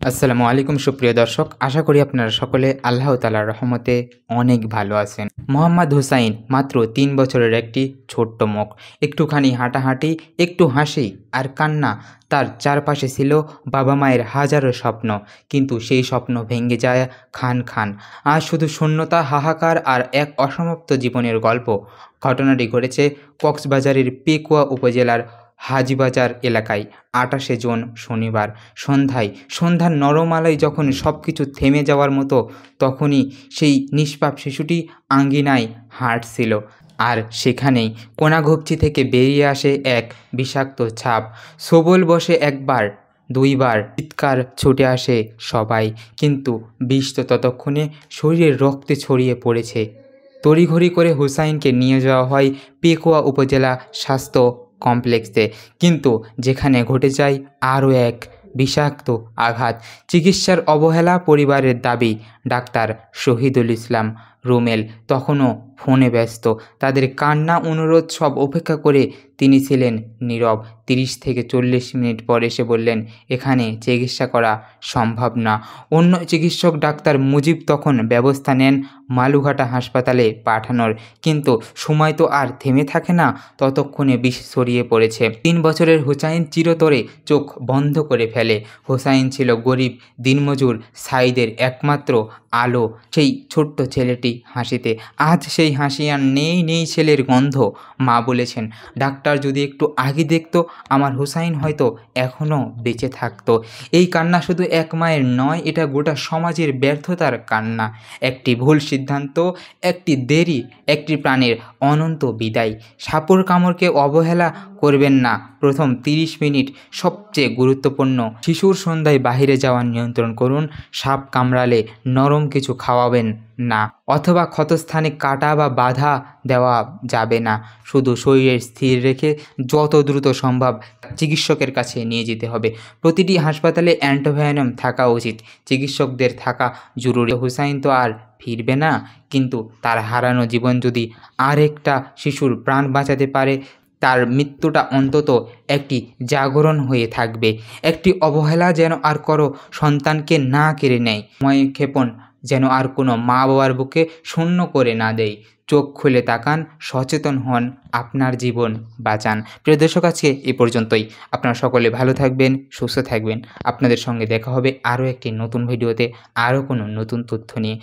আসসালামু আলাইকুম সুপ্রিয় দর্শক, আশা করি আপনারা সকলে আল্লাহ তাআলার রহমতে অনেক ভালো আছেন। মোহাম্মদ হুসাইন মাত্র ৩ বছরের একটি ছোট্ট মুখ, একটুখানি হাঁটাহাঁটি, একটু হাসি আর কান্না। তার চারপাশে ছিল বাবা মায়ের হাজারো স্বপ্ন, কিন্তু সেই স্বপ্ন ভেঙে যায় খান খান। আজ শুধু শূন্যতা, হাহাকার আর এক অসমাপ্ত জীবনের গল্প। ঘটনাটি ঘটেছে কক্সবাজারের পেকুয়া উপজেলার হাজীবাজার এলাকায় ২৮শে জুন শনিবার সন্ধ্যার নরম আলোয় যখন সব কিছু থেমে যাওয়ার মতো, তখনই সেই নিষ্পাপ শিশুটি আঙ্গিনায় হাঁটছিল। আর সেখানেই কোনাঘুপচি থেকে বেরিয়ে আসে এক বিষাক্ত ছাপ। সবল বসে একবার, দুইবার, চিৎকার ছুটে আসে সবাই, কিন্তু বিষ তো ততক্ষণে শরীরের রক্তে ছড়িয়ে পড়েছে। তড়িঘড়ি করে হুসাইনকে নিয়ে যাওয়া হয় পেকুয়া উপজেলা স্বাস্থ্য কমপ্লেক্সে, কিন্তু যেখানে ঘটে যায় আরও এক বিষাক্ত আঘাত। চিকিৎসার অবহেলা, পরিবারের দাবি ডাক্তার শহীদুল ইসলাম রুমেল তখনও ফোনে ব্যস্ত। তাদের কান্না, অনুরোধ সব উপেক্ষা করে তিনি ছিলেন নীরব। ৩০ থেকে ৪০ মিনিট পর এসে বললেন, এখানে চিকিৎসা করা সম্ভব না। অন্য চিকিৎসক ডাক্তার মুজিব তখন ব্যবস্থা নেন মালুঘাটা হাসপাতালে পাঠানোর, কিন্তু সময় তো আর থেমে থাকে না। ততক্ষণে বিষ ছড়িয়ে পড়েছে। ৩ বছরের হুসাইন চিরতরে চোখ বন্ধ করে ফেলে। হুসাইন ছিল গরিব দিনমজুর সাঈদের একমাত্র আলো, সেই ছোট্ট ছেলেটি হাসিতে। আজ সেই হাসি আর নেই ছেলের গন্ধ। মা বলেছেন, ডাক্তার যদি একটু আগে দেখতো, আমার হুসাইন হয়তো এখনও বেঁচে থাকতো। এই কান্না শুধু এক মায়ের নয়, এটা গোটা সমাজের ব্যর্থতার কান্না। একটি ভুল সিদ্ধান্ত, একটি দেরি, একটি প্রাণের অনন্ত বিদায়। সাপের কামড়কে অবহেলা করবেন না। প্রথম ৩০ মিনিট সবচেয়ে গুরুত্বপূর্ণ। শিশুর সন্ধ্যায় বাহিরে যাওয়া নিয়ন্ত্রণ করুন। সাপ কামড়ালে নরম কিছু খাওয়াবেন না, অথবা ক্ষতস্থানে কাটা বা বাধা দেওয়া যাবে না। শুধু শরীরে স্থির রেখে যত দ্রুত সম্ভব চিকিৎসকের কাছে নিয়ে যেতে হবে। প্রতিটি হাসপাতালে অ্যান্টিভেনম থাকা উচিত, চিকিৎসকদের থাকা জরুরি। হুসাইন তো আর ফিরবে না, কিন্তু তার হারানো জীবন যদি আরেকটা শিশুর প্রাণ বাঁচাতে পারে, তার মৃত্যুটা অন্তত একটি জাগরণ হয়ে থাকবে। একটি অবহেলা যেন আর কারো সন্তানকে না কেড়ে নেয়, সময়ক্ষেপণ যেন আর কোনো মা বাবার বুকে শূন্য করে না দেয়। চোখ খুলে তাকান, সচেতন হন, আপনার জীবন বাঁচান। প্রিয় দর্শক, আজকে এ পর্যন্তই। আপনারা সকলে ভালো থাকবেন, সুস্থ থাকবেন। আপনাদের সঙ্গে দেখা হবে আরও একটি নতুন ভিডিওতে, আরও কোনো নতুন তথ্য নিয়ে।